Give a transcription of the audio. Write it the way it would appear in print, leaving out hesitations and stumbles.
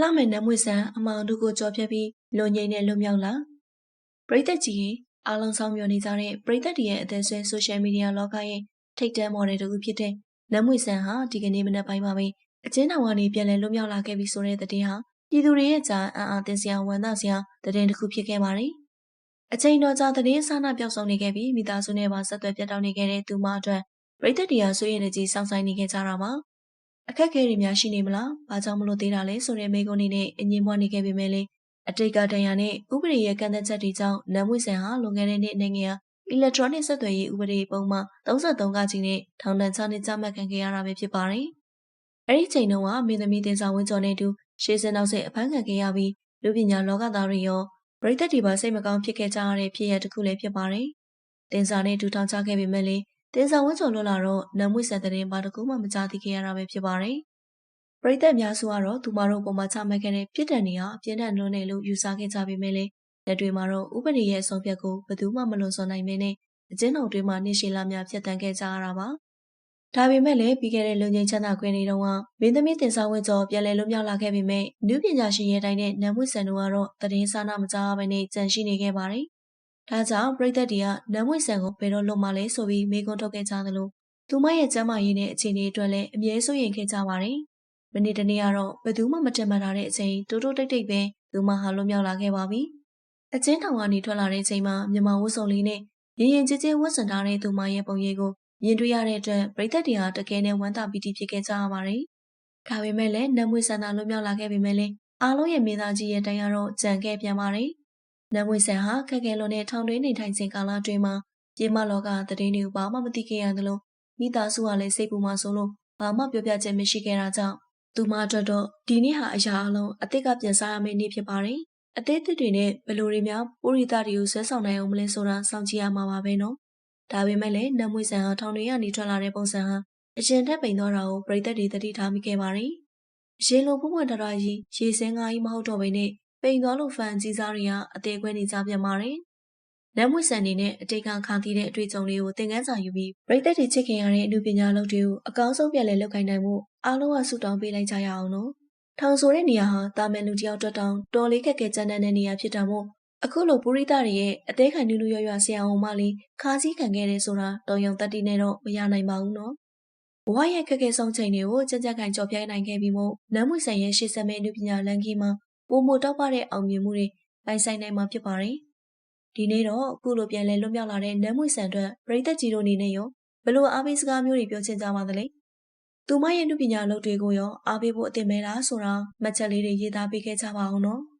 လှမဲ့နတ်မွေဆန်အမောင်တို့ကိုကြော်ဖြတ်ပြီးလွန်ငိမ့်နဲ့လွတ်မြောက်လာပရိသတ်ကြီးအားလုံးဆောင်မျှော်နေကြတဲ့ပရိသတ်တွေရဲ့အသက်ဆွဲဆိုရှယ်မီဒီယာလောကရဲ့ထိပ်တန်းမော်ဒယ်တူဖြစ်တဲ့နတ်မွေဆန်ဟာဒီကနေ့မနက်ပိုင်းမှာပဲအကျဉ်းထောင်ကနေပြန်လည်လွတ်မြောက်လာခဲ့ပြီဆိုတဲ့သတင်းဟာပြည်သူတွေရဲ့ကြားအံ့အားသင့်စရာဝမ်းသာစရာသတင်းတစ်ခုဖြစ်ခဲ့ပါတယ်။အချိန်တော်ကြာသတင်းအစနာပျောက်ဆုံးနေခဲ့ပြီးမိသားစုနဲ့ပါဆက်သွယ်ပြတ်တောက်နေခဲ့တဲ့သူမအတွက်ပရိသတ်တွေကစိုးရိမ်နေကြီးစောင့်ဆိုင်နေခဲ့ကြတာပါ။အခက်အခဲတွေများရှိနေမလား။ဘာကြောင့်မလို့သေးတာလဲဆိုတဲ့မေးခွန်းတွေနဲ့အငြင်းပွားနေခဲ့ပေမဲ့လည်းအတိတ်ကတန်ရာနဲ့ဥပဒေရဲ့ကန့်သတ်ချက်တွေကြောင့်နတ်မွေဆန်ဟာလွန်ခဲ့တဲ့နှစ်နိုင်ငံအီလက်ထရောနစ်ဆက်သွယ်ရေးဥပဒေပုံမှန်33ကကြီးနဲ့ထောင်ဒဏ်6နှစ်ချမှတ်ခံခဲ့ရတာပဲဖြစ်ပါတယ်။အဲဒီချိန်တုန်းကမင်းသမီးတင်ဆောင်ဝင်းကျော်နဲ့တူရှေးစင်နောက်ဆက်အဖမ်းခံခဲ့ရပြီးလူပညာလောကသားတွေရောပရိသတ်တွေပါစိတ်မကောင်းဖြစ်ခဲ့ကြရတဲ့ဖြစ်ရပ်တစ်ခုလည်းဖြစ်ပါတယ်။တင်စာနဲ့တူထောင်ချခဲ့ပေမဲ့လည်းတင်ဆောင်ဝင်းကျော်လွတ်လာတော့နတ်မွေဆန်တဲ့ဘာတစ်ခုမှမကြားသိခဲ့ရတာပဲဖြစ်ပါတယ်။ပရိသတ်များစုကတော့သူမတို့ပုံမှန်ချမှတ်ခဲ့တဲ့ပြစ်ဒဏ်တွေဟာအပြင်းထန်လွန်းတယ်လို့ယူဆခဲ့ကြပေမဲ့လည်းလက်တွေမှာတော့ဥပဒေရဲ့အဆုံးဖြတ်ကိုဘယ်သူမှမလွန်ဆွနိုင်မင်းနဲ့အကျဉ်းထောင်တွေမှာနှိရှေလာများဖြတ်တန်းခဲ့ကြရတာပါ။ဒါပေမဲ့လည်းပြီးခဲ့တဲ့လူငင်းချမ်းသာခွင့်တွေတုန်းကမင်းသမီးတင်ဆောင်ဝင်းကျော်ပြန်လည်လွတ်မြောက်လာခဲ့ပေမဲ့နုပညာရှင်ရဲ့တိုင်းနဲ့နတ်မွေဆန်တို့ကတော့သတင်းစာနာမကြားဘဲနဲ့ကြန့်ရှိနေခဲ့ပါတယ်။ဒါကြောင့်ပရိသတ်တွေကနတ်မွေဆန်ကိုဘယ်တော့လွတ်မှလဲဆိုပြီးမေးခွန်းထုတ်ခဲ့ကြသလိုသူမရဲ့ကျန်းမာရေးနဲ့အခြေအနေအတွက်လည်းအမြဲစိုးရိမ်ခဲ့ကြပါတယ်။မနေ့တနေ့ကတော့ဘယ်သူမှမတင်မှတ်ထားတဲ့အချိန်တိုးတိုးတိတ်တိတ်ပဲသူမဟာလွတ်မြောက်လာခဲ့ပါပြီ။အကျဉ်းထောင်ကနေထွက်လာတဲ့အချိန်မှာမြန်မာဝတ်စုံလေးနဲ့ရင်ရင်ကျေးကျေးဝတ်ဆင်ထားတဲ့သူမရဲ့ပုံရိပ်ကိုမြင်တွေ့ရတဲ့အတွက်ပရိသတ်တွေဟာတကယ်နဲ့ဝမ်းသာပီတိဖြစ်ခဲ့ကြရပါတယ်။ဒါပေမဲ့လည်းနတ်မွေဆန်သာလွတ်မြောက်လာခဲ့ပေမဲ့လည်းအားလုံးရဲ့မိသားကြီးရဲ့တိုင်းကတော့ကြံခဲ့ပြန်ပါတယ်။နတ်မွေဆန်ဟာခက်ခဲလွန်တဲ့ထောင်တွင်းနေထိုင်ခြင်းကာလအတွင်းမှာပြေမလောကသတင်းတွေဘာမှမသိခဲ့ရသလိုမိသားစုကလည်းစိတ်ပူမှဆိုလို့ဘာမှပြောပြခြင်းမရှိခဲ့တာကြောင့်သူမအတွက်တော့ဒီနေ့ဟာအရာအလုံးအစ်စ်ကပြန်စားရမယ့်နေ့ဖြစ်ပါတယ်။အသေးသေးတွေနဲ့ဘလိုတွေများပိုရိသတွေကိုဆွဲဆောင်နိုင်အောင်မလဲဆိုတာစောင့်ကြည့်ရမှာပါပဲနော်။ဒါပေမဲ့လည်းနတ်မွေဆန်ဟာထောင်တွေကနေထွက်လာတဲ့ပုံစံဟာအရင်ထက်ပိန်သွားတာကိုပရိသတ်တွေသတိထားမိခဲ့ပါတယ်။အရင်လိုပွင့်ပွင့်တရာကြီးရေစင်းကားကြီးမဟုတ်တော့ဘဲနဲ့ပိန်သွားလို့ဖန်ကြီးစားတွေကအသေးခွဲနေကြပြန်ပါတယ်။နတ်မွေဆန်နေနဲ့အတိတ်ကခါသီးတဲ့အတွေ့အကြုံတွေကိုသင်ခန်းစာယူပြီးပရိသတ်တွေချစ်ခင်ရတဲ့အမှုပညာလုပ်တွေကိုအကောင်းဆုံးပြန်လည်လုပ်ကိုင်နိုင်မှုအားလုံးကဆုတောင်းပေးလိုက်ကြရအောင်နော်။ထောင်ဆိုတဲ့နေရာဟာတာမန်လူတယောက်တက်တောင်တော်လေးခက်ခဲကြမ်းတမ်းတဲ့နေရာဖြစ်တာမို့အခုလိုပုရိသတွေရဲ့အသေးခံနူးနူးရွရွဆရာအောင်မလေးခါးစည်းခံခဲ့တယ်ဆိုတာတော်ရုံတက်တီနဲ့တော့မရနိုင်ပါဘူးနော်။ဘဝရဲ့ခက်ခဲဆုံးချိန်တွေကိုကြက်ကြက်ခိုင်ကြော်ပြိုင်နိုင်ခဲ့ပြီးမို့နတ်မွေဆန်ရဲ့ရှေ့ဆက်မဲ့အမှုပညာလမ်းကြီးမှာပုံမတောက်ပတဲ့အောင်မြင်မှုတွေပိုင်ဆိုင်နိုင်မှာဖြစ်ပါတယ်။ဒီနေ့တော့အခုလိုပြန်လဲလွတ်မြောက်လာတဲ့နတ်မွေဆန်အတွက်ပရိသတ်ကြီးတို့အနေနဲ့ရောဘယ်လိုအားပေးစကားမျိုးတွေပြောချင်ကြပါသလဲ။သူမရဲ့အမှုပညာလုပ်တွေကိုရောအားပေးဖို့အသင့်မဲလားဆိုတာမှတ်ချက်လေးတွေရေးသားပေးခဲ့ကြပါအောင်နော်။